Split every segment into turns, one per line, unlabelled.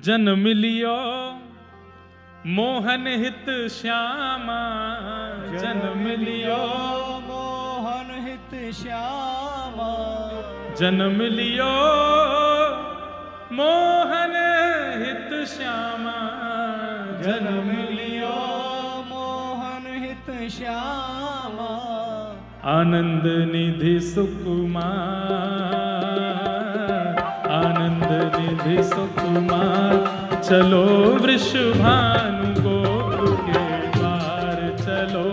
जन्म लियो मोहन हित श्यामा, जन्म लियो
मोहन हित श्यामा,
जन्म लियो मोहन हित श्यामा,
जन्म लियो मोहन हित श्यामा,
आनंद निधि सुकुमार, आनंद निधि सुकुमार, चलो वृषभानु गोप के द्वार, चलो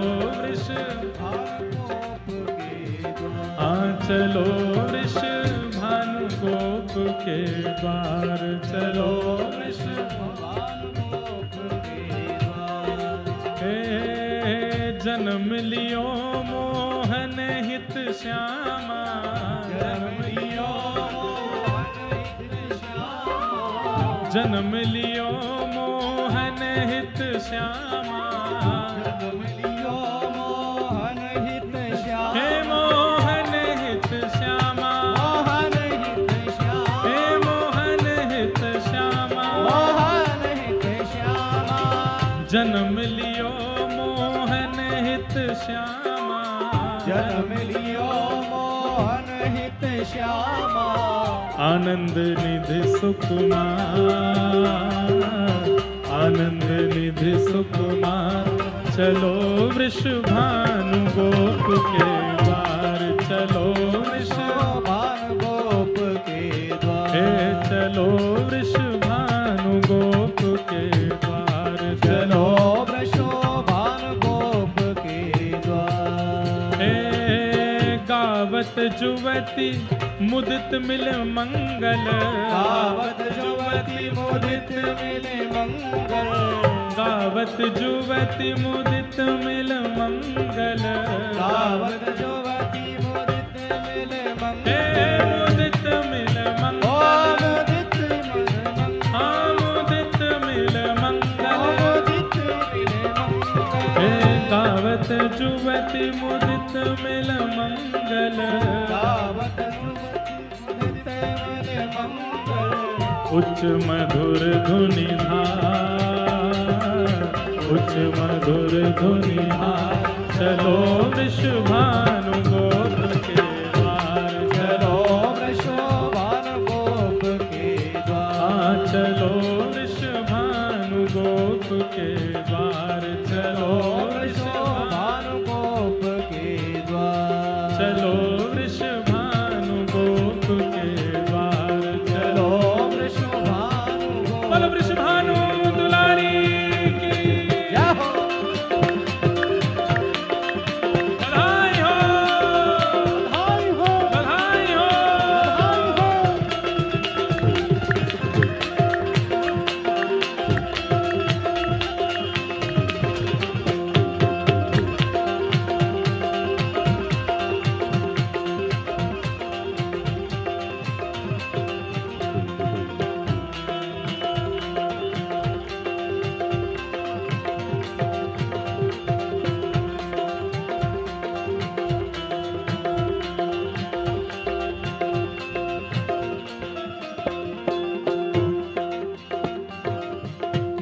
वृषभानु गोप के द्वार, चलो वृषभानु गोप के द्वार, चलो वृषभानु गोप के द्वार। हे जन्म लियो मोहन हित श्यामा, जन्म लियो जन्म लियो मोहन हित श्यामा,
जन्म लियो मोहन हित श्यामा,
हे मोहन हित श्यामा,
मोहन हित श्यामा,
हे मोहन हित श्यामा,
मोहन हित श्यामा,
जन्म लियो मोहन हित श्यामा,
जन्म लियो मोहन हित श्यामा,
आनंद निधि सुकुमार, आनंद निधि सुकुमार, चलो वृषभानु गोप के द्वार, चलो
वृषभानु गोप के द्वार,
हे चलो वृषभानु गोप के द्वार,
चलो वृषभानु गोप के द्वार।
हे गावत जुवती मुदित मिल मंगल,
गावत जुवती मुदित मिले मंगल,
गावत जुवती मुदित मिल मंगल,
गावत जुवती मुदित मिले
हे
मंगल,
मुदित मिल
ओ
मंगल,
मुदित मिल मंगल,
हाँ मुदित मिल
ओ
मंगल,
मुदित मिले
हे
मंगल,
गावत जुवती मुदित मिल मंगल,
गावत जुवती मुदित मिले मंगल,
उच्च मधुर धुनि धार, उच्च मधुर धुनि धार, चलो वृषभानु गोप के द्वार,
चलो वृषभानु गोप के द्वार,
चलो वृषभानु गोप के द्वार, चलो
वृषभानु गोप के द्वार,
चलो वृषभानु गोप के द्वार,
चलो वृषभानु गोप,
बोलो वृषभानु दुलारी की
जय हो।
बधाई हो,
बधाई हो,
बधाई हो।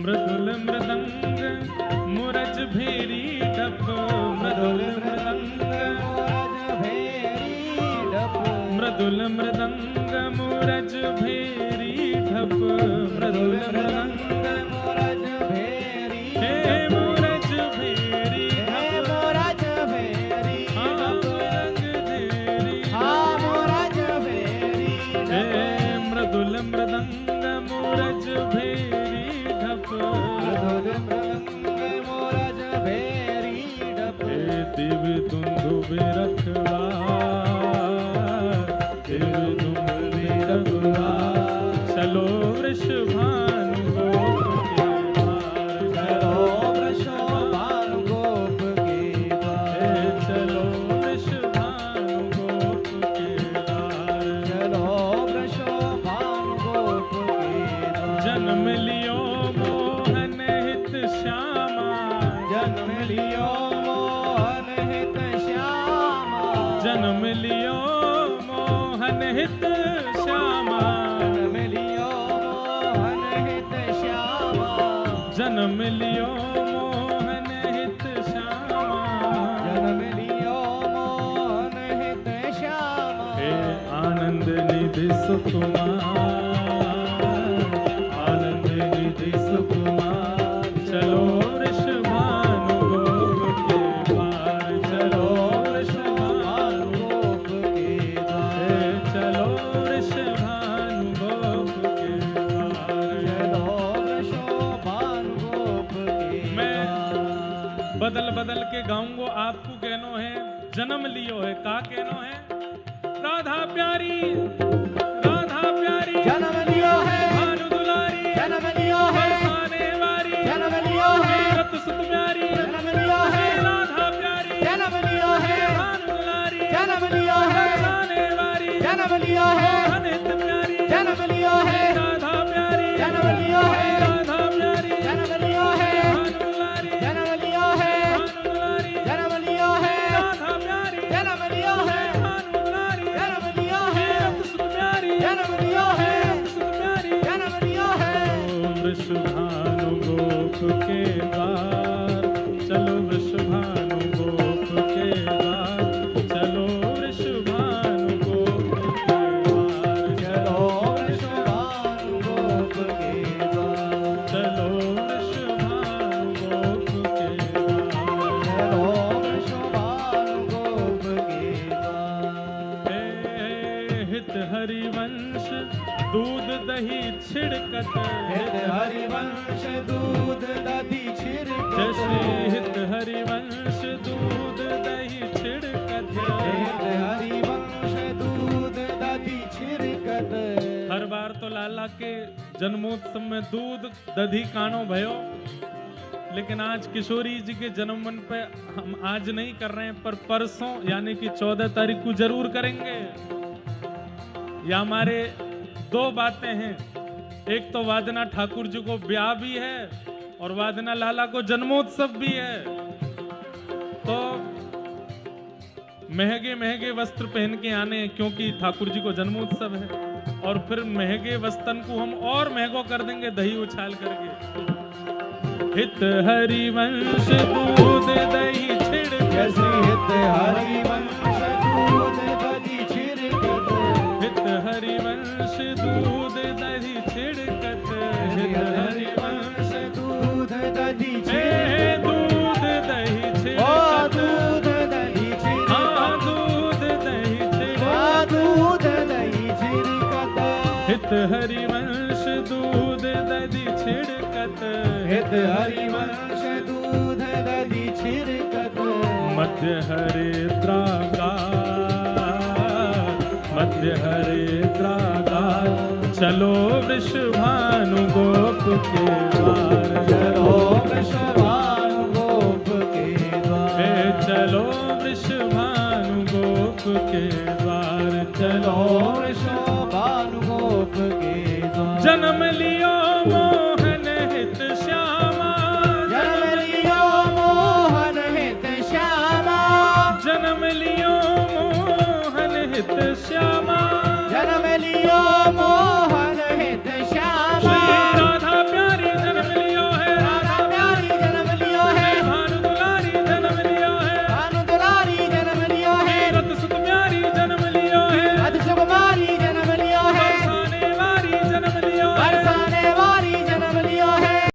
मृदुल मृदंग मुरज भेरी डप, मृदुल मृदंग
मोरज भेरी डप,
मृदुल मृदंग मुरज भेरी ढप, मृदुल मृदंग
मोरज भेरी
हे मुरज भेरी
हे
ढप,
मोरज भेरी
हाँ मुरज भेरी
हाँ मोरज भेरी
हे मृदुल मृदंग मुरज भेरी ढप,
मृदुल मृदंग मोरज भेरी डप,
हे दिव्य दुंदुभि रखवार, दिव्य दुंदुभि रखवार, चलो वृषभानु गोप के द्वार,
चलो वृषभानु गोप के द्वार,
हे चलो वृषभानु गोप के द्वार,
चलो वृषभानु गोप के द्वार,
जन्म लियो मोहन हित श्यामा,
जन्म लियो मोहन हित श्यामा,
जन्म लियो मोहन हित श्यामा,
जन्म लियो मोहन हित
जन्म लियो मोहन हित श्यामा,
जन्म लियो मोहन हित श्यामा।
हे आनंद निधि सुकुमार, आनंद निधि सुकुमार, चलो वृषभानु गोप के द्वार, चलो वृषभानु
गोप के द्वार,
चलो वृषभानु गोप के द्वार।
चलो वृषभानु गोप के
मैं
द्वार।
बदल बदल के गाऊंगो, आपको कहनो है जन्म लियो है, का कहनो है? राधा प्यारी, राधा प्यारी,
जन्म लियो है,
भानु दुलारी,
जन्म लियो है,
बरसाने वारी,
जन्म लियो है,
रत सुत प्यारी,
जन्म लियो है,
राधा प्यारी,
जन्म लियो है,
भानु दुलारी,
जन्म लियो है,
बरसाने वारी,
जन्म लियो है,
अनित प्यारी,
जन्म लियो है,
राधा प्यारी,
जन्म लियो है,
राधा प्यारी,
जन्म लियो है,
भानु दुलारी,
जन्म लियो है,
भानु दुलारी,
जन्म लियो है,
राधा प्यारी,
जन्म लियो है,
भानु दुलारी,
जन्म लियो है,
रत सुत प्यारी,
जन्म लियो है,
रत सुत प्यारी,
जन्म लियो है।
वृषभानु गोप के द्वार, चलो वृषभानु गोप के द्वार, चलो वृषभानु गोप के द्वार,
चलो वृषभानु गोप के द्वार,
चलो वृषभानु गोप के द्वार।
चलो वृषभानु गोप के द्वार।
हे हित हरिवंश दूध दही छिड़कत,
हित हरिवंश दूध दधि छिड़कत,
जय श्री हित हरिवंश दूध दही छिड़कत,
हित हरिवंश दूध दधि छिड़कत।
हर बार तो लाला के जन्मोत्सव में दूध दधी कानो भयो, लेकिन आज किशोरी जी के जन्मदिन पे हम आज नहीं कर रहे हैं, पर परसों यानी कि 14 तारीख को जरूर करेंगे। या हमारे दो बातें हैं, एक तो वादना ठाकुर जी को ब्याह भी है और वादना लाला को जन्मोत्सव भी है। तो महंगे महंगे वस्त्र पहन के आने हैं, क्योंकि ठाकुर जी को जन्मोत्सव है, और फिर महंगे वस्त्रन को हम और महंगो कर देंगे दही उछाल करके। हित हरिवंश दूध दही छिड़क,
जैसे हित हरिवंश दूध दधि छिड़कत,
हित हरिवंश दूध दही छिड़कत, हित हरिवंश
दूध दधि
हे
छिड़कत।
दूध दही
ओ
छिड़कत,
दूध दही
हाँ
छिड़कत,
दूध दही
ओ
छिड़कत,
दूध दही छिड़कत।
हित हरिवंश दूध दही छिड़कत,
हित हरिवंश दूध दधि छिड़कत।
मध्य हरिद्रागार, मध्य हरिद्रागार, चलो वृषभानु गोप के द्वार,
चलो वृषभानु गोप के द्वार,
चलो वृषभानु गोप के द्वार, चलो
चलो